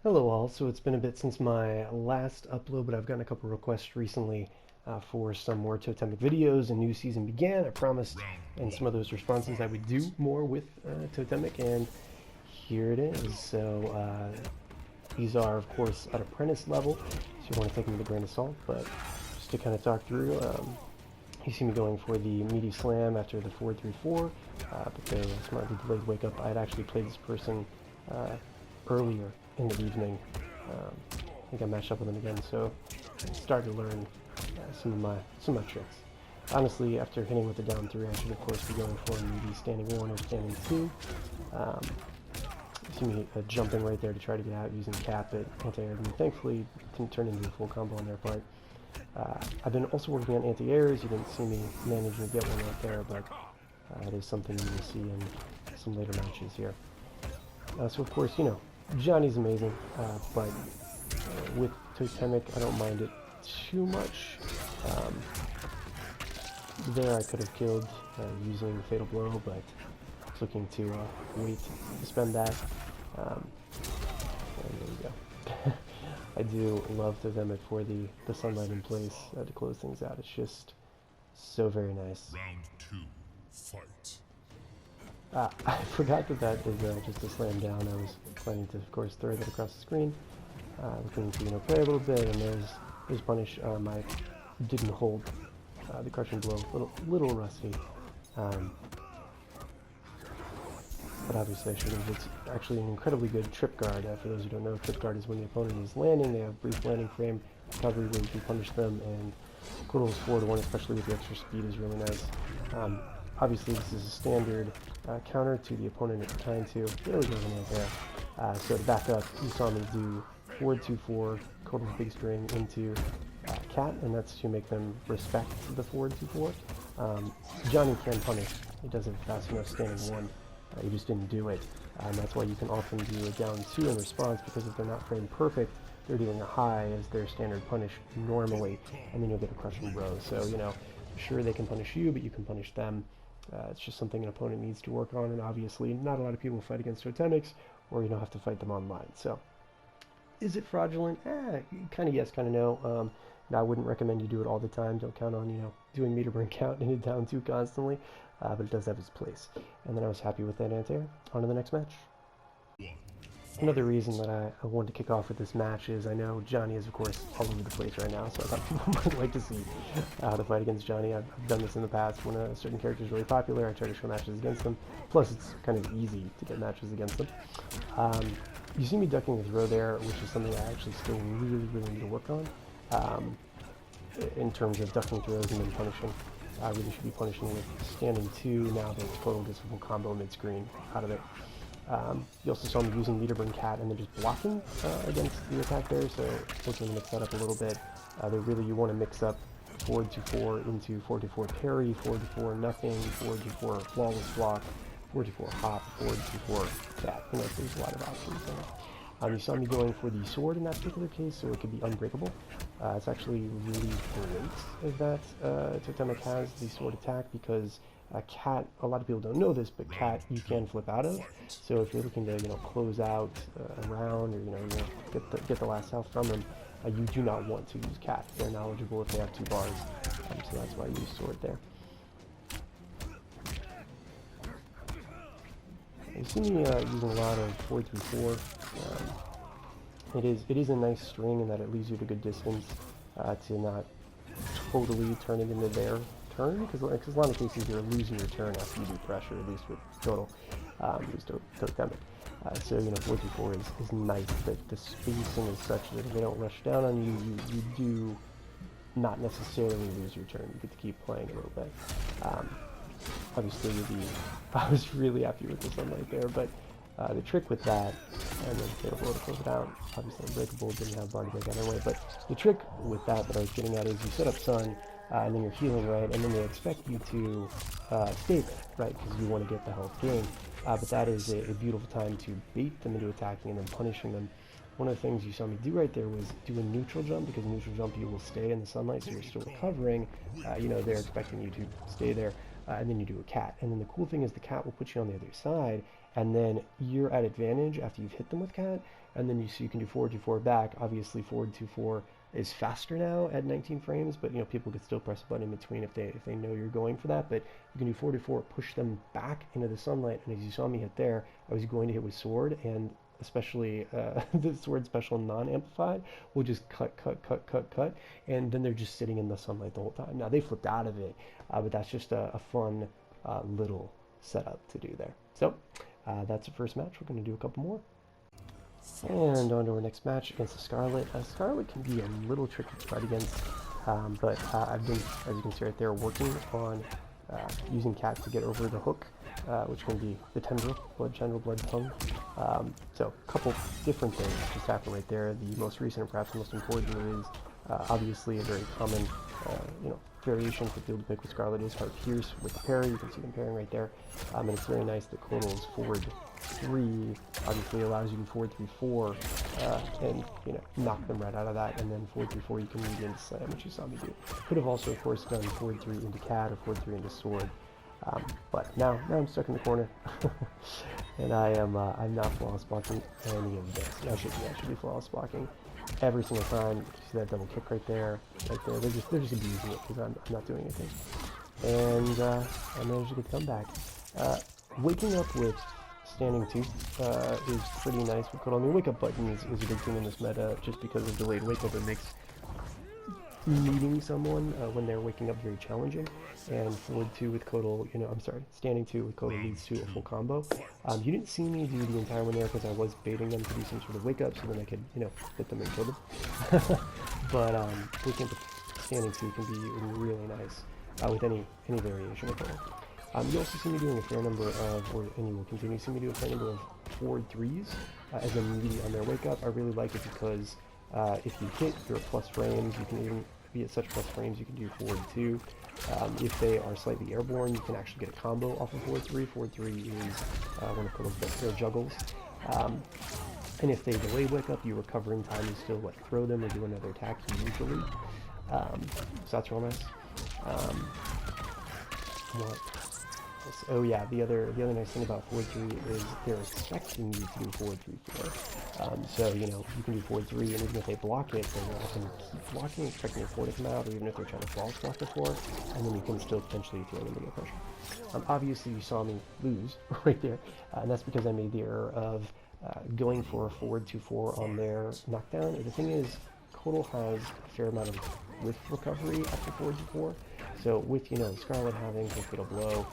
Hello all, so it's been a bit since my last upload, but I've gotten a couple requests recently for some more Totemic videos. A new season began. I promised in some of those responses I would do more with Totemic, and here it is. So these are, of course, at apprentice level, so you want to take them with a grain of salt, but just to kind of talk through, you see me going for the meaty slam after the 4-3-4, but they smartly delayed wake up. I had actually played this person earlier in the evening. I think I matched up with him again, so I started to learn some of my tricks. Honestly, after hitting with the down 3, I should of course be going for maybe standing 1 or standing 2. You see me jumping right there to try to get out using cap, but anti-air. Thankfully, didn't turn into a full combo on their part. I've been also working on anti-airs. You didn't see me managing to get one right there, but it is something you will see in some later matches here. So of course, you know, Johnny's amazing, but with Totemic, I don't mind it too much. There I could have killed using Fatal Blow, but I was looking to wait to spend that. And there we go. I do love Totemic for the sunlight in place to close things out. It's just so very nice. Round 2, fight. I forgot that is just a slam down. I was planning to, of course, throw that across the screen. Looking to, you know, play a little bit, and there's punish. I didn't hold the crushing blow. Little rusty. But obviously I should have. It's actually an incredibly good trip guard. For those who don't know, trip guard is when the opponent is landing. They have brief landing frame recovery where you can punish them, and Quiddel's 4-1, especially with the extra speed, is really nice. Obviously, this is a standard counter to the opponent at time 2. Really goes in there. So to back up, you saw me do forward 2-4, Quiddel's big string into cat, and that's to make them respect the forward 2-4. Johnny can punish. He does it fast enough standing 1. You just didn't do it. And that's why you can often do a down 2 in response, because if they're not framed perfect, they're doing a high as their standard punish normally, and then you'll get a crushing blow. So, you know, sure they can punish you, but you can punish them. It's just something an opponent needs to work on, and obviously not a lot of people fight against Totemics, or you don't have to fight them online. So, is it fraudulent? Kind of yes, kind of no. I wouldn't recommend you do it all the time. Don't count on, you know, doing meter burn count in a down 2 constantly, but it does have its place. And then I was happy with that anti-air. On to the next match. Another reason that I wanted to kick off with this match is I know Johnny is, of course, all over the place right now, so I thought people might like to see how to fight against Johnny. I've done this in the past when a certain character is really popular. I try to show matches against them. Plus, it's kind of easy to get matches against them. You see me ducking the throw there, which is something I actually still really need to work on. In terms of ducking throws and then punishing. I really should be punishing with standing 2 now that Total gets a full combo mid-screen out of it. You also saw me using meter burn cat and then just blocking against the attack there, so looking to mix that up a little bit. Really you want to mix up forward 2-4 into forward 2-4 parry, forward 2-4 nothing, forward 2-4 flawless block, forward 2-4 hop, forward 2-4 cat. You know, there's a lot of options there. You saw me going for the sword in that particular case, so it could be unbreakable. It's actually really great that Totemic has the sword attack, because cat, a lot of people don't know this, but cat you can flip out of. So if you're looking to, you know, close out a round, or you know get the last health from them, you do not want to use cat. They're knowledgeable if they have 2 bars, so that's why I use sword there. You see me using a lot of 4-3-4. It is a nice string in that it leaves you at a good distance to not totally turn it into their turn, because a lot of cases you're losing your turn after you do pressure, at least with Total, at least Totemic. So, you know, 4-3-4 is nice, that the spacing is such that if they don't rush down on you, you do not necessarily lose your turn. You get to keep playing a little bit. Obviously, I was really happy with the sunlight there, but the trick with that, and then Fatal Blow to close it out, obviously unbreakable, didn't have bar to break out anyway, but the trick with that I was getting at is you set up sun, and then you're healing, right, and then they expect you to stay there, right, because you want to get the health gain, but that is a beautiful time to bait them into attacking and then punishing them. One of the things you saw me do right there was do a neutral jump, because neutral jump you will stay in the sunlight, so you're still recovering. You know, they're expecting you to stay there, and then you do a cat. And then the cool thing is the cat will put you on the other side, and then you're at advantage after you've hit them with cat, and then you can do forward 2-4 back. Obviously, forward 2-4 is faster now at 19 frames, but people can still press a button in between if they know you're going for that. But you can do forward 2-4, push them back into the sunlight, and as you saw me hit there, I was going to hit with sword, and especially the sword special non-amplified will just cut, and then they're just sitting in the sunlight the whole time. Now they flipped out of it, but that's just a fun little setup to do there. So that's the first match. We're going to do a couple more. And on to our next match against the Scarlet. Scarlet can be a little tricky to fight against, but I've been, as you can see right there, working on using cat to get over the hook, which can be the tendril, blood tongue. So a couple different things just happen right there. The most recent, and perhaps the most important, is obviously a very common, variation for field to pick with Scarlet is hard pierce with the parry. You can see them pairing right there, and it's very nice that Kotal's forward 3 obviously allows you to forward 3-4 and knock them right out of that, and then forward 3-4 you can lead into slam, which you saw me do. Could have also, of course, done forward 3 into cat or forward 3 into sword, but now I'm stuck in the corner, and I'm not flawless blocking any of this. I should be flawless blocking every single time. You see that double kick right there. They're just abusing it because I'm not doing anything, and I managed to get the comeback. Waking up with standing 2 is pretty nice with Kotal. I mean, wake up button is a big thing in this meta, just because of delayed wake up. It makes meeting someone when they're waking up very challenging, and forward 2 with Kotal, standing 2 with Kotal leads to a full combo. You didn't see me do the entire one there because I was baiting them to do some sort of wake up so then I could, hit them and kill them. But waking up with standing 2 can be really nice with any variation of Kotal. You also see me doing a fair number of, and you will continue to see me do a fair number of forward 3s as immediate on their wake up. I really like it because if you hit your plus frames, you can even be at such plus frames you can do forward 2. If they are slightly airborne, you can actually get a combo off of forward 3. Forward 3 is one of Kotal's best air juggles. And if they delay wake up, you recover in time and still throw them or do another attack usually. So that's real nice. Oh yeah, the other nice thing about forward 3 is they're expecting you to do forward 3-4. So you can do forward 3, and even if they block it, they're often keep blocking, expecting your 4 to come out, or even if they're trying to false block the 4, and then you can still potentially throw them to get pressure. Obviously you saw me lose right there, and that's because I made the error of going for a forward 2-4 on their knockdown. And the thing is, Kotal has a fair amount of whiff recovery after forward 2-4. So with Scarlet having a fatal blow,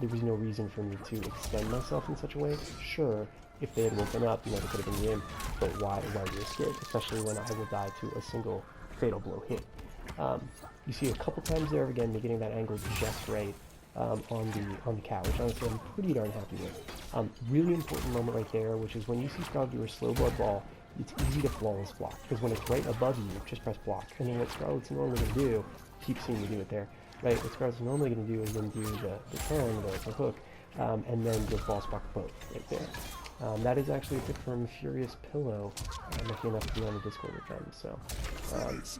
there was no reason for me to extend myself in such a way. Sure, if they had woken up, they could have been game, but why risk it, especially when I will die to a single fatal blow hit. You see a couple times there, again, me getting that angle just right on the cat, which honestly I'm pretty darn happy with. Really important moment right there, which is when you see Scarlet do a slow blood ball, it's easy to flawless block, because when it's right above you, just press block. And then what Scarlet's normally going to do, keep seeing me do it there, right, what Scarlet's normally going to do is then do the turn, the hook, and then just flawless block both right there. That is actually a tip from Furious Pillow. I'm lucky enough to be on the Discord with them, so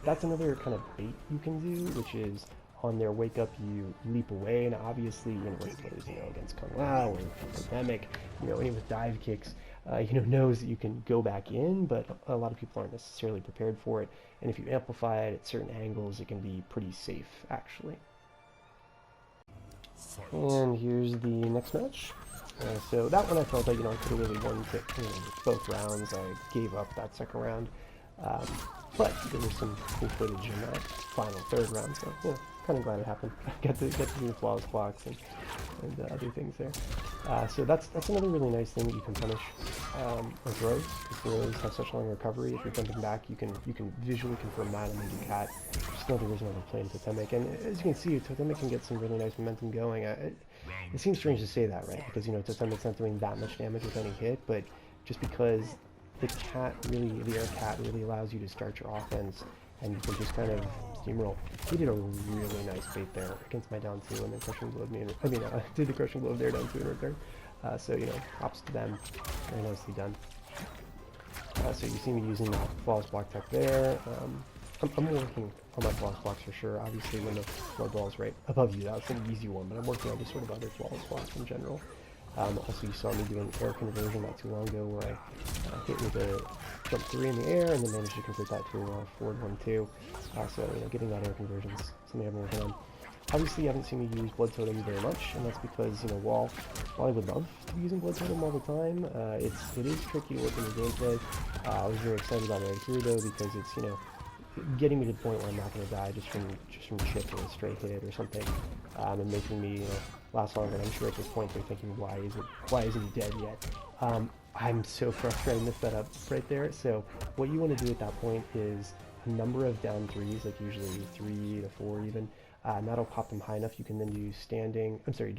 that's another kind of bait you can do, which is on their wake up you leap away, and obviously universe players against Kung Lao or Totemic, any with dive kicks, knows that you can go back in, but a lot of people aren't necessarily prepared for it, and if you amplify it at certain angles, it can be pretty safe actually. And here's the next match. So that one I felt like, I could have really won both rounds. I gave up that second round. But there was some cool footage in that final third round, so, kind of glad it happened. Got to do flawless blocks and other things there. So that's another really nice thing that you can punish or throws. Throws have such long recovery. If you're jumping back, you can visually confirm that and then do cat. Just another reason why we're playing Totemic. And as you can see, Totemic can get some really nice momentum going. It seems strange to say that, right? Because Totemic's not doing that much damage with any hit, but just because the air cat really allows you to start your offense, and you can just kind of steamroll. He did a really nice bait there against my down 2, and then crushing blow me. Did the crushing blow there down 2 in return. So props to them. Very nicely done. So you see me using that flawless block tech there. I'm working on my flawless blocks for sure. Obviously, when the blood ball is right above you, that's an easy one. But I'm working on just sort of other flawless blocks in general. Also, you saw me do an air conversion not too long ago where I hit with a jump 3 in the air and then managed to convert that to a forward 1-2. So, you know, getting that air conversion is something I've been working on. Obviously, you haven't seen me use Blood Totem very much, and that's because, you know, while I would love to be using Blood Totem all the time, it is tricky to work in the gameplay. I was very excited about it here, though, because it's, you know, getting me to the point where I'm not going to die just from chip or a stray hit or something, and making me, you know, last longer. And I'm sure at this point they're thinking, why isn't he dead yet? I'm so frustrated I messed that up right there. So what you want to do at that point is a number of down threes, like usually 3 to 4 even, and that'll pop them high enough. You can then do standing, you're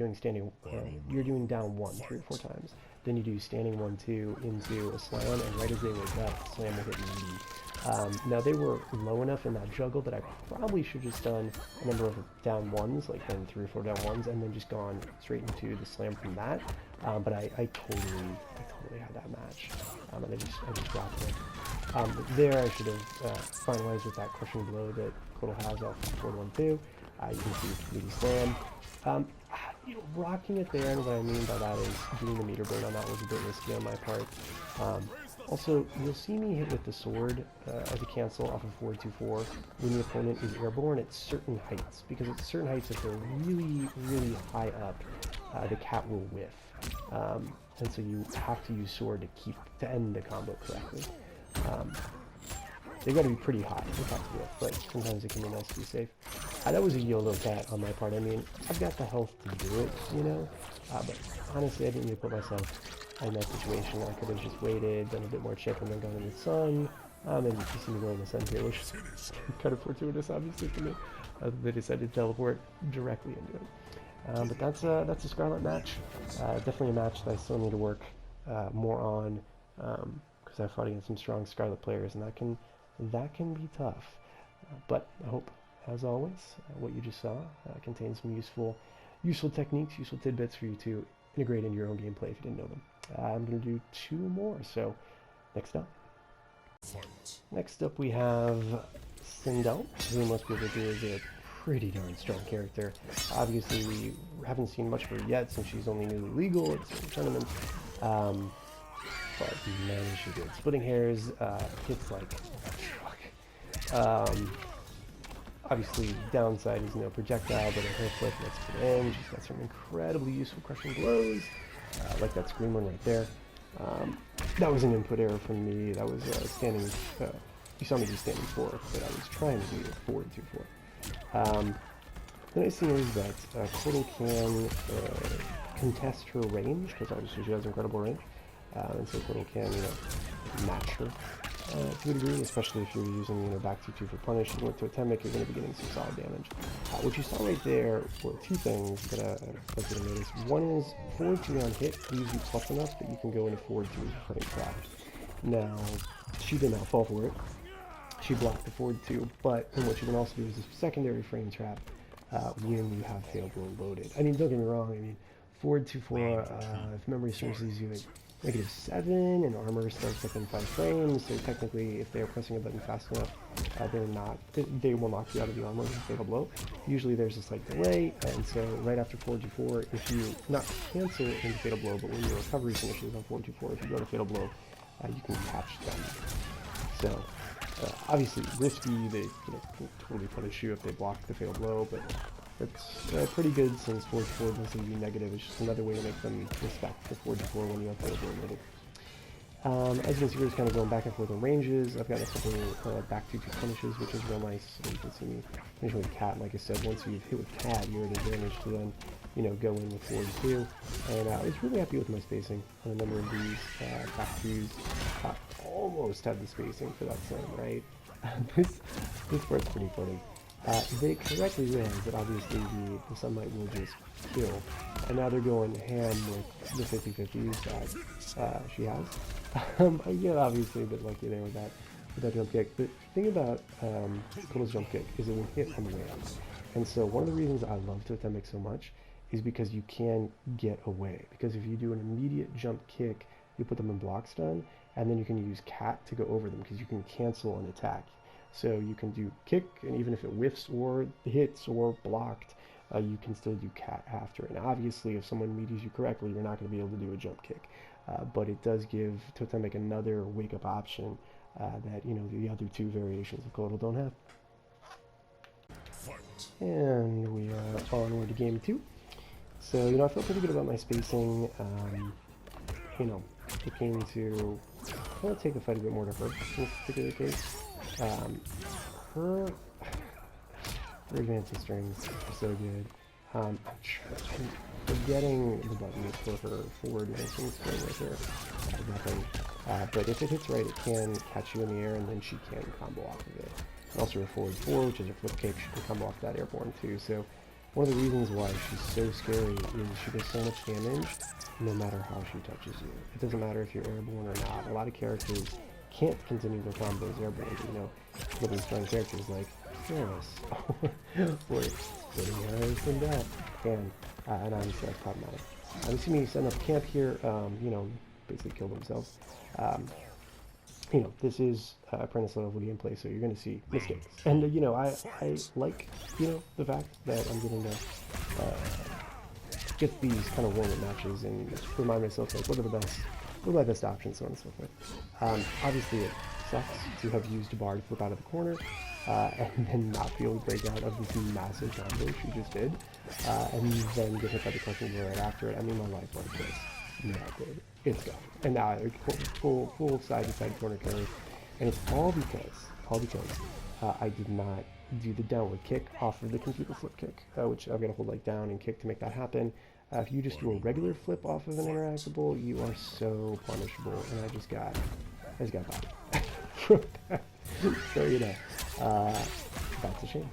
doing down 1 3 or 4 times. Then you do standing 1-2 into a slam, and right as they wake up, slam will hit meaty. Now they were low enough in that juggle that I probably should have just done a number of down 1s, like then 3 or 4 down 1s, and then just gone straight into the slam from that. But I totally had that match, and I just dropped it. But there I should have finalized with that crushing blow that Kotal has off forward 1-2. You can see meaty slam. You know, rocking it there, and what I mean by that is doing the meter burn on that was a bit risky on my part. Also, you'll see me hit with the sword as a cancel off of forward 2-4 when the opponent is airborne at certain heights, because at certain heights, if they're really, really high up, the cat will whiff. And so you have to use sword to end the combo correctly. They've got to be pretty high to whiff, but sometimes it can be nice to be safe. That was a YOLO cat on my part. I mean, I've got the health to do it, you know, but honestly, I didn't need to put myself in that situation. I could have just waited, done a bit more chip, and then gone in the sun. And you see me going in the sun here, which is kind of fortuitous, obviously, for me. They decided to teleport directly into it. But that's a Scarlet match. Definitely a match that I still need to work more on, because I've fought against some strong Scarlet players, and that can be tough. But I hope, as always, what you just saw contains some useful techniques, useful tidbits for you to integrate into your own gameplay if you didn't know them. I'm going to do 2 more, so next up. Fight. Next up we have Sindel, who most people do is a pretty darn strong character. Obviously we haven't seen much of her yet since she's only newly legal at certain tournaments, but man is she good. Splitting hairs, hits like a truck. Obviously, downside is no projectile, but a hair flip lets it in. She's got some incredibly useful crushing blows, like that scream one right there. That was an input error from me. That was standing, you saw me do standing 4, but I was trying to do forward 2-4. The nice thing is that Kotal can contest her range, because obviously she has incredible range, and so Kotal can, you know, match her to a degree, especially if you're using, you know, back 2-2 for punish. And with Totemic, you're going to be getting some solid damage. What you saw right there were 2 things that I'd like you to notice. One is forward 2 on hit leaves you plus enough that you can go into forward 2 cutting trap. Now, she did not fall for it. She blocked the forward 2, but what you can also do is a secondary frame trap when you have Fatal Blow loaded. I mean, don't get me wrong, I mean, forward 2-4, if memory serves, leaves you at -7, and armor starts up in 5 frames, so technically if they're pressing a button fast enough, they will knock you out of the armor with a Fatal Blow. Usually there's a slight delay, and so right after forward 2-4, if you not cancel into Fatal Blow, but when your recovery finishes on forward 2-4, if you go to Fatal Blow, you can catch them. So, obviously risky, they can totally punish you if they block the Fatal Blow, but it's pretty good since forward 4 doesn't seem to be negative. It's just another way to make them respect the forward 4 when you have Fatal Blow loaded. As you can see, we're just kind of going back and forth on ranges. I've got a couple back 2-2 punishes, which is real nice. So you can see me finish with Cat. Like I said, once you've hit with Cat, you're at advantage to then, you know, go in with forward 2. And I was really happy with my spacing on a number of these back 2s. Almost had the spacing for that slam, right? this part's pretty funny. They correctly realized that obviously the sunlight will just kill, and now they're going ham with the 50-50s that she has. I get obviously a bit lucky there with that jump kick, but the thing about Kotal's jump kick is it will hit on the way out. And so one of the reasons I love Totemic so much is because you can get away. Because if you do an immediate jump kick, you put them in block stun, and then you can use Cat to go over them because you can cancel an attack. So you can do kick, and even if it whiffs or hits or blocked, you can still do cat after it. Now, obviously, if someone meets you correctly, you're not going to be able to do a jump kick. But it does give Totemic another wake-up option that, the other two variations of Kotal don't have. Fight. And we are onward to game 2. So, I felt pretty good about my spacing. Looking to kind of take the fight a bit more to her in this particular case. Her advancing strings are so good. I'm forgetting the button for her forward advancing string right here. Nothing. But if it hits right, it can catch you in the air, and then she can combo off of it. And also her forward 4, which is her flip kick, she can combo off that airborne too. So one of the reasons why she's so scary is she does so much damage no matter how she touches you. It doesn't matter if you're airborne or not. A lot of characters can't continue their combos airborne. Really strong characters like Ferris or Sitting Harris and that. And honestly, that's problematic. You see me setting up camp here, basically kill themselves. This is apprentice level gameplay, so you're going to see mistakes. And, I like, the fact that I'm getting to get these kind of warm-up matches and remind myself, like, what are my best options, so on and so forth. Obviously, it sucks to have used a bar to flip out of the corner, and then not be able to break out of this massive combo she just did, and then get hit by the crushing blow right after it. I mean, my life like this. Melted. It's gone. And now I full side-to-side corner carry. And it's all because I did not do the downward kick off of the computer flip kick, which I've got to hold like down and kick to make that happen. If you just do a regular flip off of an interactable, you are so punishable. And I just got bodied from that. So, that's a shame.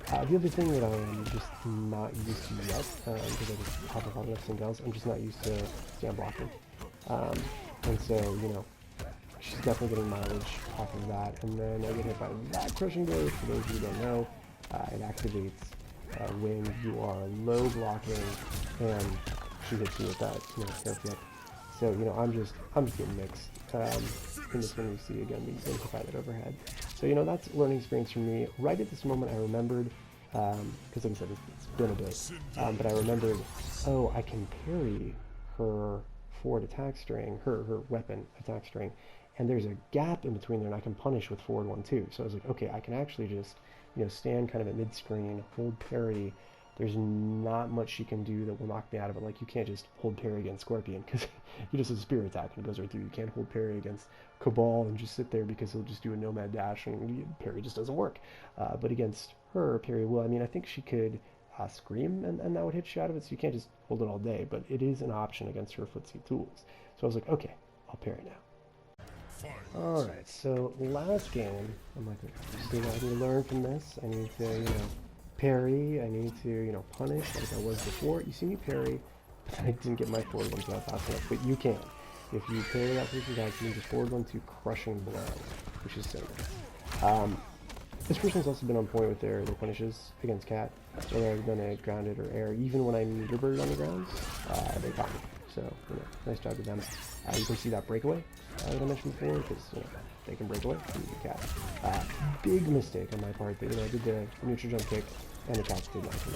The other thing that I am just not used to yet, because I just have a lot of things else, I'm just not used to stand blocking. And so, she's definitely getting mileage off of that. And then I get hit by that crushing blow. For those of you who don't know, it activates when you are low blocking, and she hits you with that, hair flip. So, I'm just getting mixed. In this one, you see again me getting hit by that overhead. So, that's a learning experience for me. Right at this moment, I remembered, because like I said, it's been a bit, but I remembered, oh, I can parry her forward attack string, her weapon attack string, and there's a gap in between there, and I can punish with forward 1, 2. So I was like, okay, I can actually just, stand kind of at mid-screen, hold parry. There's not much she can do that will knock me out of it. Like, you can't just hold parry against Scorpion, because you just have a spear attack and it goes right through. You can't hold parry against Cabal and just sit there because he'll just do a nomad dash and parry just doesn't work. But against her, parry will. I mean, I think she could scream and that would hit you out of it, so you can't just hold it all day, but it is an option against her footsie tools. So I was like, okay, I'll parry now. Alright, so last game, I'm like, I need to learn from this. I need to, parry, I need to, punish like I was before. You see me parry, but I didn't get my forward 1, 2 out fast enough, but you can. If you parry that first attack, you can just forward 1, 2 crushing blow, which is so nice. This person's also been on point with their punishes against Cat, whether I've done it grounded or air. Even when I meter bird on the ground, they got me. So, nice job to them. You can see that breakaway that I mentioned before, because, they can break away from the Cat. Big mistake on my part that, I did the neutral jump kick, and the Cats did not come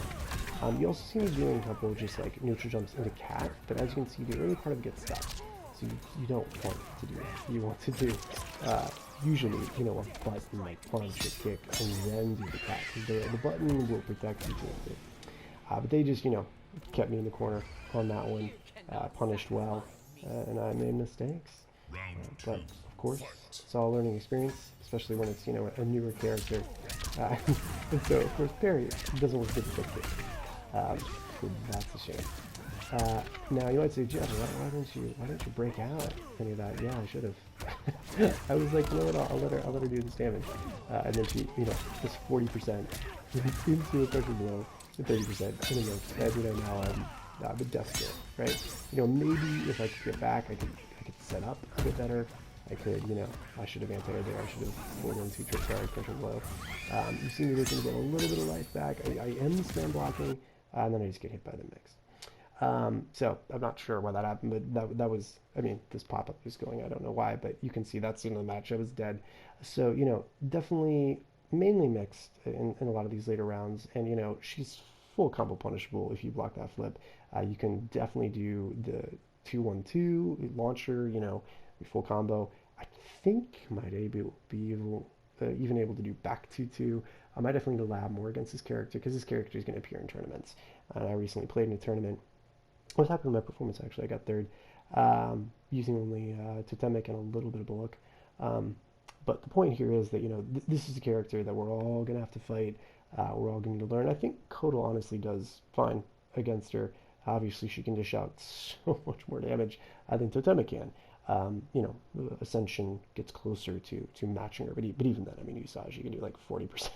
out. You also see me doing a couple of just, like, neutral jumps into Cat, but as you can see, the early part of it gets stuck. So you don't want to do that. You want to do, usually, a button like punch or kick, and then do the Cat. The button will protect you to it. But they just, kept me in the corner on that one, punished well, and I made mistakes. But, of course, it's all a learning experience, especially when it's, a newer character. And so, of course, parry doesn't work good with it. So that's a shame. Now you might say, Jeff, why didn't you break out any of that? Yeah, I should have. I was like, you know what? I'll let her do this damage, and then she, just 40% into a pressure blow, and 30% in a mix. And now I'm a death kill, right? Maybe if I could get back, I could set up a bit better. I could, I should have anti-air there. I should have forward 1, 2 trip guard, pressure blow. You see me looking to get a little bit of life back. I am spam blocking, and then I just get hit by the mix. So I'm not sure why that happened, but that was, I mean, this pop-up is going, I don't know why, but you can see that's in the match. I was dead. So, definitely mainly mixed in a lot of these later rounds, and, she's full combo punishable if you block that flip. You can definitely do the 2-1-2 launcher, you know, your full combo. I think might be able, even able to do back 2-2. I might definitely need to lab more against this character because this character is going to appear in tournaments. I recently played in a tournament. I was happy with my performance actually. I got third, using only Totemic and a little bit of Bullock. But the point here is that, you know, this is a character that we're all going to have to fight. We're all going to learn. I think Kotal honestly does fine against her. Obviously, she can dish out so much more damage than Totemic can. You know, Ascension gets closer to matching her, but even then, I mean, you saw she can do like 40%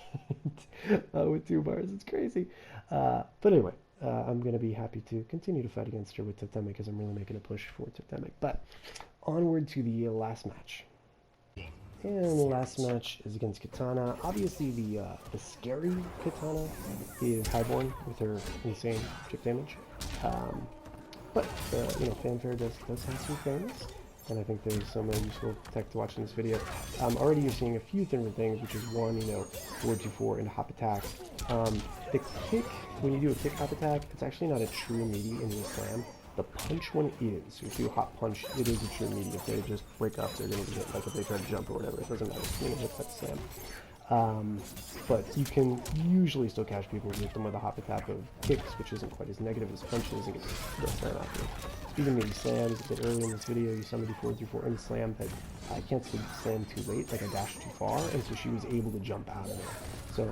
with 2 bars. It's crazy. But anyway, I'm going to be happy to continue to fight against her with Totemic because I'm really making a push for Totemic. But onward to the last match. And the last match is against Katana. Obviously, the scary Katana is Highborn with her insane chip damage. But you know, Fanfare does have some things, and I think there's some useful tech to watch in this video. Already you're seeing a few different things, which is one, you know, forward 2-4 into hop attack. The kick, when you do a kick hop attack, it's actually not a true meaty into a slam. The punch one is. If you do a hop punch, it is a true meaty. If they just break up, they're going to get hit, like if they try to jump or whatever. It doesn't matter. You're going to hit that slam. But you can usually still catch people with them with a hop attack of kicks, which isn't quite as negative as punches, and gets the slam after. Speaking of maybe slams, a bit early in this video, you saw me do forward 3-4 in the slam, but I canceled the slam too late, like I dashed too far, and so she was able to jump out of it. So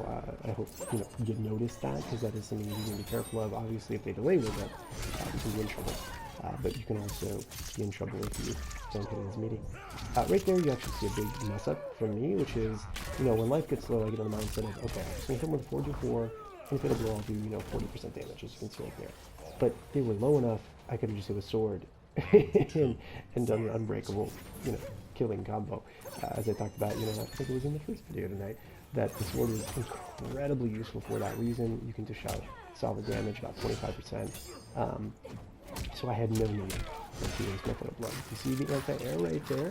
I hope, you know, you noticed that, because that is something you're going to be careful of. Obviously, if they delay with it, you can be in trouble. But you can also be in trouble if you don't hit his meeting. Right there, you actually see a big mess up from me, which is, you know, when life gets low, I get on the mindset of, okay, I'm going to hit him with a 4-4, and if it'll blow, I'll do, you know, 40% damage, as you can see right there. But they were low enough, I could have just hit a sword and done the unbreakable, you know, killing combo. As I talked about, you know, I think it was in the first video tonight, that the sword is incredibly useful for that reason. You can dish out solid damage, about 25%. So I had no need to use Muffled Blood. You see the anti-air right there,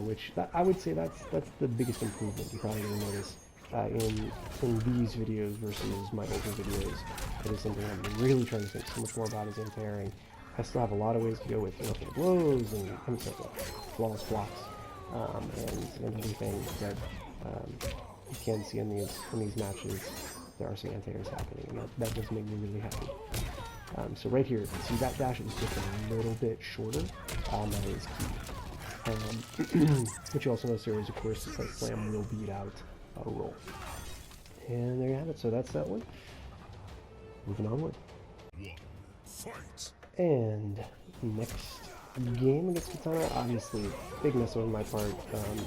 which I would say that's the biggest improvement you're probably going to notice in these videos versus my older videos. That is something I'm really trying to think so much more about is anti-airing. I still have a lot of ways to go with Muffled Blows and flawless blocks and everything that you can see in these matches. There are some anti-airs happening, and that does make me really happy. So right here, see that dash was just a little bit shorter. That is key. What you also notice there is, of course, that slam will beat out a roll. And there you have it. So that's that one. Moving onward. Fight. And next game against Katana, obviously, big mess on my part.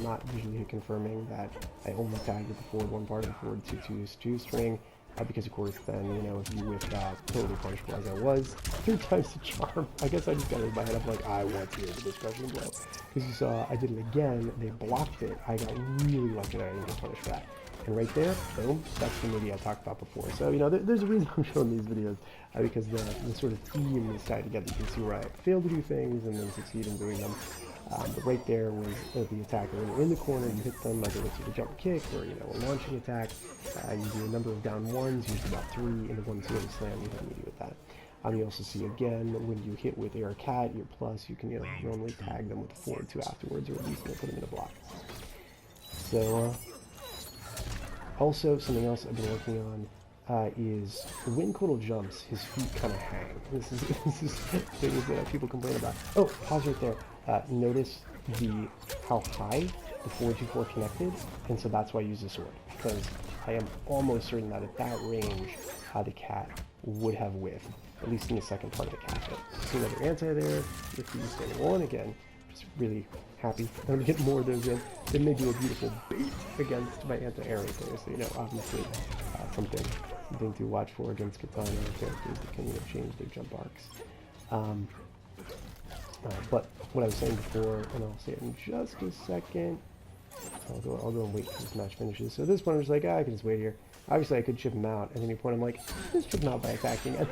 Not usually confirming that I only tagged with the forward 1 part of the forward 2-2 string. Because of course then, you know, if you whip that totally punishable as I was, 3 times the charm, I guess I just got it in my head. I'm like, I want to hit this crushing blow. Because you saw, I did it again, they blocked it, I got really lucky that I didn't get punished for that. And right there, boom, that's the movie I talked about before. So, you know, there's a reason I'm showing these videos, because the sort of theme is tied together. You can see where I failed to do things and then succeed in doing them. But right there was the attacker. When you're in the corner, you hit them, either with a jump kick or, you know, a launching attack. You do a number of down ones, usually about 3 into 1-2 and slam. You have melee with that. You also see again when you hit with air cat, your plus, you can, you know, normally tag them with a forward 2 afterwards, or at least, you know, put them in a block. So also something else I've been working on is when Kotal jumps, his feet kind of hang. This is things that people complain about. Oh, pause right there. Notice how high the 4-4 connected, and so that's why I use the sword, because I am almost certain that at that range, the cat would have whiffed, at least in the second part of the cat hit. See another anti there, with the standing one again. Just really happy. I'm going to get more of those in. Then they do a beautiful bait against my anti-air right there, so, you know, obviously something to watch for against Katana characters that can, you know, change their jump arcs. But what I was saying before, and I'll say it in just a second, I'll go and wait till this match finishes. So at this point, I'm just like, I can just wait here. Obviously, I could chip him out. At any point, I'm like, just chip him out by attacking. And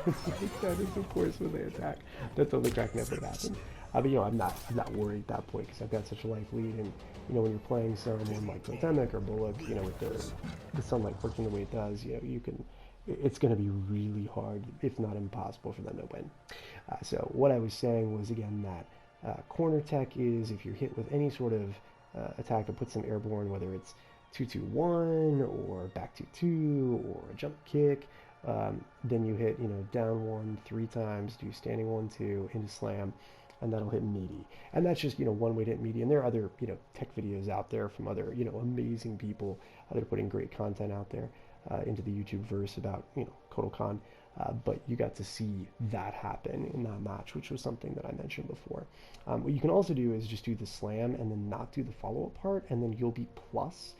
that is, of course, when they attack. That's the only crack that would happen. But, you know, I'm not worried at that point, because I've got such a life lead. And, you know, when you're playing someone like Totemic or Bullock, you know, with the sunlight working the way it does, you know, you can it's going to be really hard, if not impossible, for them to win. So what I was saying was, again, that corner tech is if you're hit with any sort of attack that puts them airborne, whether it's 2-2-1 or back 2-2 or a jump kick, then you hit, down 1 3 times, do standing 1-2 into slam, and that'll hit meaty. And that's just, one way to hit meaty. And there are other, tech videos out there from other, amazing people that are putting great content out there into the YouTube verse about, Kodokan. But you got to see that happen in that match, which was something that I mentioned before. What you can also do is just do the slam and then not do the follow-up part, and then you'll be plus.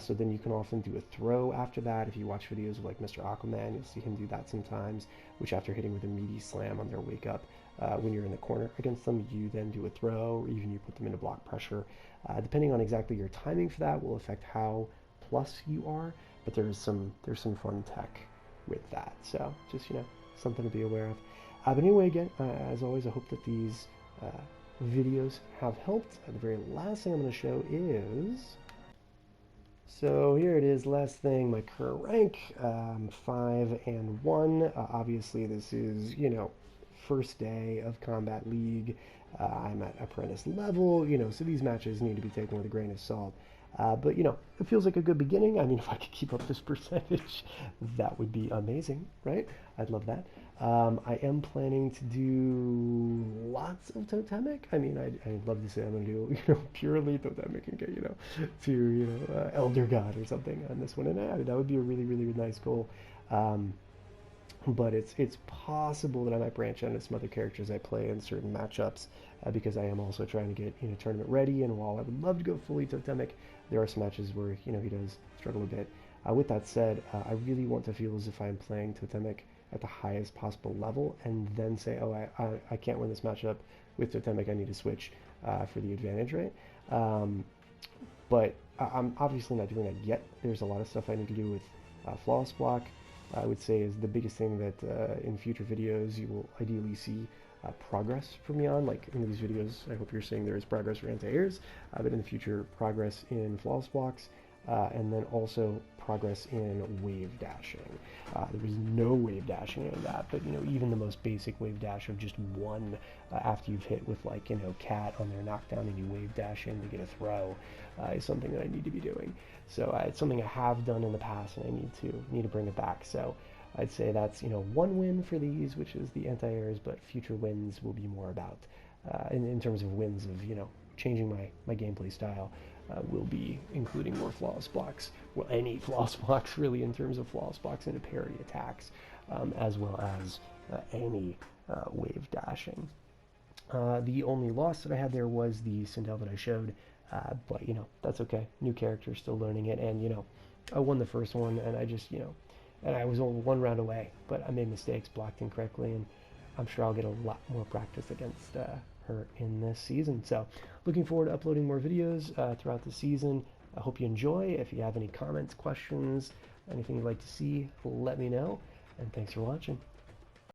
So then you can often do a throw after that. If you watch videos of like Mr. Aquaman, you'll see him do that sometimes, which after hitting with a meaty slam on their wake up, when you're in the corner against them, you then do a throw, or even you put them into block pressure. Depending on exactly your timing for that will affect how plus you are, but there's some fun tech with that. So just, something to be aware of. But anyway, again, as always, I hope that these videos have helped. The very last thing I'm going to show is... So here it is, last thing, my current rank, 5-1. Obviously this is, first day of Combat League. I'm at apprentice level, so these matches need to be taken with a grain of salt. But, it feels like a good beginning. I mean, if I could keep up this percentage, that would be amazing, right? I'd love that. I am planning to do lots of Totemic. I mean, I'd love to say I'm going to do, purely Totemic and get, to, Elder God or something on this one. And that would be a really, really nice goal. But it's possible that I might branch out into some other characters I play in certain matchups because I am also trying to get tournament ready. And while I would love to go fully Totemic, there are some matches where he does struggle a bit. With that said, I really want to feel as if I'm playing Totemic at the highest possible level, and then say, oh, I can't win this matchup with Totemic. I need to switch for the advantage, right? But I'm obviously not doing that yet. There's a lot of stuff I need to do with flawless block. I would say is the biggest thing that in future videos you will ideally see progress from me on. Like in these videos, I hope you're seeing there is progress for anti-airs, but in the future, progress in flawless blocks, and then also progress in wave dashing. There was no wave dashing in that, but even the most basic wave dash of just one after you've hit with like cat on their knockdown and you wave dash in to get a throw is something that I need to be doing. So it's something I have done in the past, and I need to bring it back. So I'd say that's one win for these, which is the anti-airs, but future wins will be more about in terms of wins of changing my gameplay style. Will be including more flawless blocks, well, any flawless blocks really, in terms of flawless blocks and parry attacks, as well as any wave dashing. The only loss that I had there was the Sindel that I showed, but that's okay. New character, still learning it, and I won the first one, and I just and I was only one round away, but I made mistakes, blocked incorrectly, and I'm sure I'll get a lot more practice against her in this season. So looking forward to uploading more videos throughout the season. I hope you enjoy. If you have any comments, questions, anything you'd like to see, let me know, and thanks for watching.